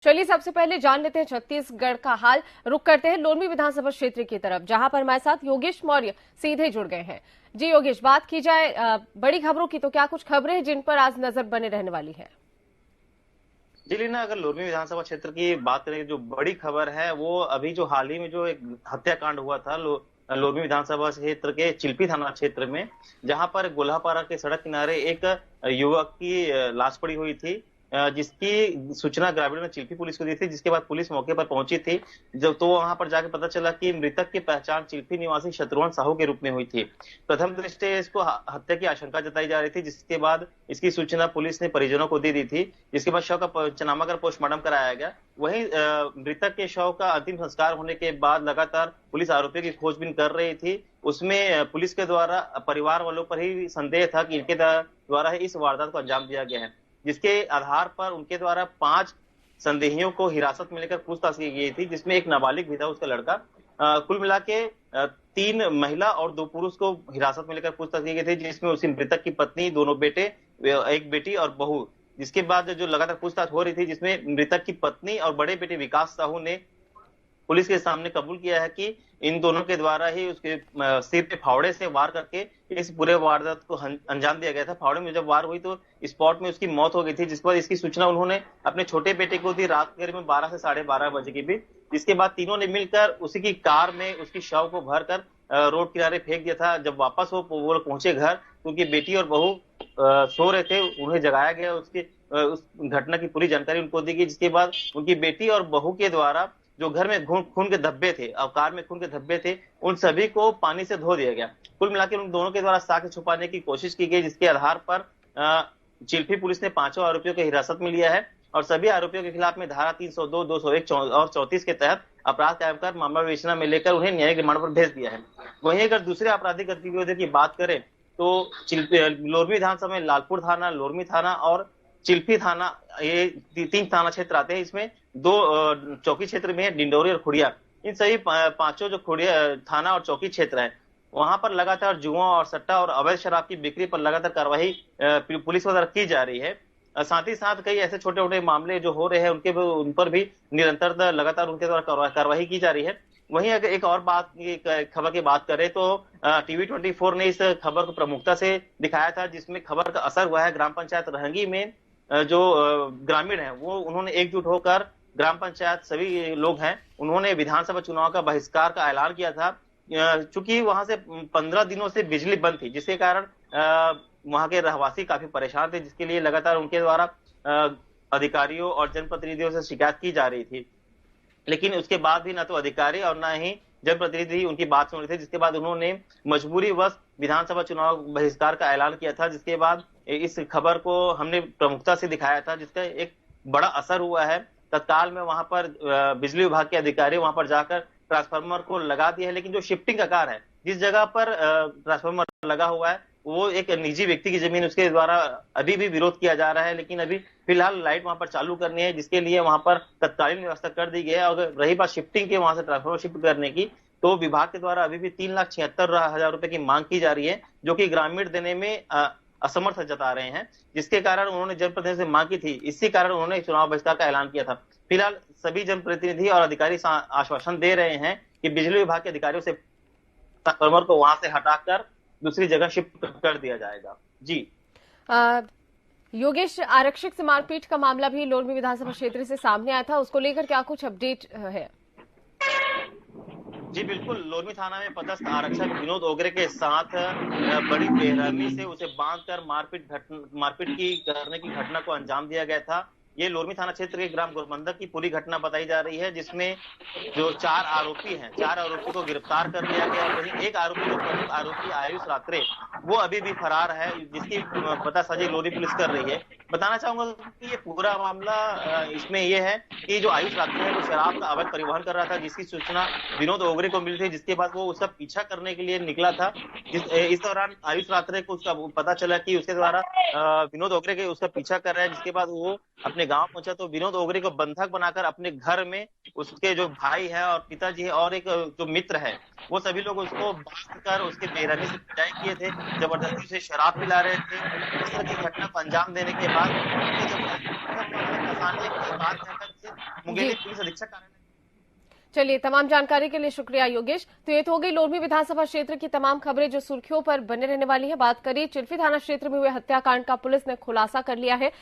चलिए सबसे पहले जान लेते हैं छत्तीसगढ़ का हाल। रुक करते हैं लोरमी विधानसभा क्षेत्र की तरफ, जहां पर हमारे साथ योगेश मौर्य सीधे जुड़ गए हैं। जी योगेश, बात की जाए बड़ी खबरों की, तो क्या कुछ खबरें हैं जिन पर आज नजर बने रहने वाली है? जी लीना, अगर लोरमी विधानसभा क्षेत्र की बात करें, जो बड़ी खबर है वो अभी जो हाल ही में जो एक हत्याकांड हुआ था लोरमी विधानसभा क्षेत्र के चिल्पी थाना क्षेत्र में, जहां पर गोल्हापारा के सड़क किनारे एक युवक की लाश पड़ी हुई थी, जिसकी सूचना ग्रामीणों ने चिल्पी पुलिस को दी थी। जिसके बाद पुलिस मौके पर पहुंची थी। जब तो वहां पर जाकर पता चला कि मृतक की पहचान चिल्पी निवासी शत्रुघ्न साहू के रूप में हुई थी। प्रथम दृष्टया इसको हत्या की आशंका जताई जा रही थी, जिसके बाद इसकी सूचना पुलिस ने परिजनों को दे दी थी। जिसके बाद शव का पंचनामा कर पोस्टमार्टम कराया गया। वहीं मृतक के शव का अंतिम संस्कार होने के बाद लगातार पुलिस आरोपियों की खोजबीन कर रही थी। उसमें पुलिस के द्वारा परिवार वालों पर ही संदेह था कि इनके द्वारा ही इस वारदात को अंजाम दिया गया है, जिसके आधार पर उनके द्वारा 5 संदेहियों को हिरासत में लेकर पूछताछ की गई थी, जिसमें एक नाबालिग भी था, उसका लड़का। कुल मिला के 3 महिला और 2 पुरुष को हिरासत में लेकर पूछताछ की गई थी, जिसमें उसी मृतक की पत्नी, दोनों बेटे, एक बेटी और बहू। जिसके बाद जो लगातार पूछताछ हो रही थी, जिसमें मृतक की पत्नी और बड़े बेटे विकास साहू ने पुलिस के सामने कबूल किया है कि इन दोनों के द्वारा ही उसके सिर पे फावड़े से वार करके इस पूरे वारदात को अंजाम दिया गया था। फावड़े में जब वार हुई तो स्पॉट में उसकी मौत हो गई थी, जिस पर इसकी सूचना उन्होंने अपने छोटे बेटे को दी रात करीब 12 से 12:30 बजे के बीच। जिसके बाद तीनों ने मिलकर उसी की कार में उसकी शव को भर कर रोड किनारे फेंक दिया था। जब वापस वो लोग पहुंचे घर, तो उनकी बेटी और बहू सो रहे थे, उन्हें जगाया गया। उस घटना की पूरी जानकारी उनको दी गई। जिसके बाद उनकी बेटी और बहू के द्वारा जो घर में खून के धब्बे थे और कार में खून के धब्बे थे, उन सभी को पानी से धो दिया गया। कुल मिलाकर उन दोनों के द्वारा साक्ष्य छुपाने की कोशिश की गई, जिसके आधार पर चिल्फी पुलिस ने 5 आरोपियों को हिरासत में लिया है और सभी आरोपियों के खिलाफ में धारा 302, 201 और 34 के तहत अपराध कायम कर मामला विवेचना में लेकर उन्हें न्यायिक रिमांड पर भेज दिया है। वहीं अगर दूसरे आपराधिक गतिविधियों की बात करें, तो लोरमी विधानसभा में लालपुर थाना, लोरमी थाना और चिल्फी थाना, ये 3 थाना क्षेत्र आते हैं। इसमें 2 चौकी क्षेत्र में है, डिंडोरी और खुड़िया। इन सभी पांचों जो खुड़िया थाना और चौकी क्षेत्र है, वहां पर लगातार जुआ और सट्टा और अवैध शराब की बिक्री पर लगातार कार्रवाई पुलिस द्वारा की जा रही है। साथ ही साथ कई ऐसे छोटे छोटे मामले जो हो रहे हैं उन पर भी निरंतर लगातार उनके द्वारा कार्रवाई की जा रही है। वहीं अगर एक और खबर की बात करें, तो टीवी 24 ने इस खबर को प्रमुखता से दिखाया था, जिसमें खबर का असर हुआ है ग्राम पंचायत रहंगी में। जो ग्रामीण है वो उन्होंने एकजुट होकर, ग्राम पंचायत सभी लोग हैं, उन्होंने विधानसभा चुनाव का बहिष्कार का ऐलान किया था। चूंकि वहां से 15 दिनों से बिजली बंद थी, जिसके कारण वहां के रहवासी काफी परेशान थे, जिसके लिए लगातार उनके द्वारा अधिकारियों और जनप्रतिनिधियों से शिकायत की जा रही थी। लेकिन उसके बाद भी ना तो अधिकारी और ना ही जनप्रतिनिधि उनकी बात सुन रहे थे, जिसके बाद उन्होंने मजबूरीवश विधानसभा चुनाव बहिष्कार का ऐलान किया था। जिसके बाद इस खबर को हमने प्रमुखता से दिखाया था, जिसका एक बड़ा असर हुआ है। तत्काल में वहां पर बिजली विभाग के अधिकारी वहां पर जाकर ट्रांसफार्मर को लगा दिया है, लेकिन जो शिफ्टिंग का कार्य है, जिस जगह पर ट्रांसफार्मर लगा हुआ है, वो एक निजी व्यक्ति की जमीन, उसके द्वारा अभी भी विरोध किया जा रहा है। लेकिन अभी फिलहाल लाइट वहां पर चालू करनी है, जिसके लिए वहां पर तत्कालीन व्यवस्था कर दी गई है। अगर रही बात शिफ्टिंग के, वहां से ट्रांसफार्मर शिफ्ट करने की, तो विभाग के द्वारा अभी भी 3,76,000 रुपए की मांग की जा रही है, जो कि ग्रामीण देने में असमर्थ जता रहे हैं। जिसके कारण उन्होंने जनप्रतिनिधि से मांग की थी, इसी कारण उन्होंने चुनाव बहिष्कार का ऐलान किया था। फिलहाल सभी जनप्रतिनिधि और अधिकारी आश्वासन दे रहे हैं कि बिजली विभाग के अधिकारियों से ट्रांसफार्मर को वहां से हटाकर दूसरी जगह शिफ्ट कर दिया जाएगा। जी योगेश, आरक्षक से मारपीट का मामला भी लोरमी विधानसभा क्षेत्र से सामने आया था, उसको लेकर क्या कुछ अपडेट है? जी बिल्कुल, लोरमी थाना में पदस्थ आरक्षक विनोद ओगरे के साथ बड़ी बेरहमी से उसे बांधकर मारपीट की करने की घटना को अंजाम दिया गया था। ये लोरमी थाना क्षेत्र के ग्राम गोरबंदक की पूरी घटना बताई जा रही है, जिसमें जो 4 आरोपी हैं, 4 आरोपी को गिरफ्तार कर लिया गया। वहीं एक आरोपी, जो प्रमुख आरोपी आयुष रात्रे, वो अभी भी फरार है, जिसकी पतासाजी लोरी पुलिस कर रही है। बताना चाहूंगा कि ये पूरा मामला इसमें ये है कि जो आयुष रात्रे है, वो शराब का अवैध परिवहन कर रहा था, जिसकी सूचना विनोद ओगरे को मिली थी। जिसके बाद वो उसका पीछा करने के लिए निकला था। इस दौरान आयुष रात्रे को उसका पता चला कि उसके द्वारा विनोद ओगरे के उसका पीछा कर रहा है। जिसके बाद वो अपने गांव पहुंचा, तो विनोद ओगरे को बंधक बनाकर अपने घर में उसके जो भाई है और पिताजी है और एक जो मित्र है, वो सभी लोग उसको बांध कर उसके बेरहमी से पिटाई किए थे, जबरदस्ती से शराब पिला रहे थे। इस तरह की घटना को अंजाम देने के बाद मुंगेली पुलिस अधीक्षक कार्यालय। चलिए, तमाम जानकारी के लिए शुक्रिया योगेश। तो ये तो हो गई लोरमी विधानसभा क्षेत्र की तमाम खबरें जो सुर्खियों पर बने रहने वाली है। बात करिए चिल्फी थाना क्षेत्र में हुए हत्याकांड का पुलिस ने खुलासा कर लिया है।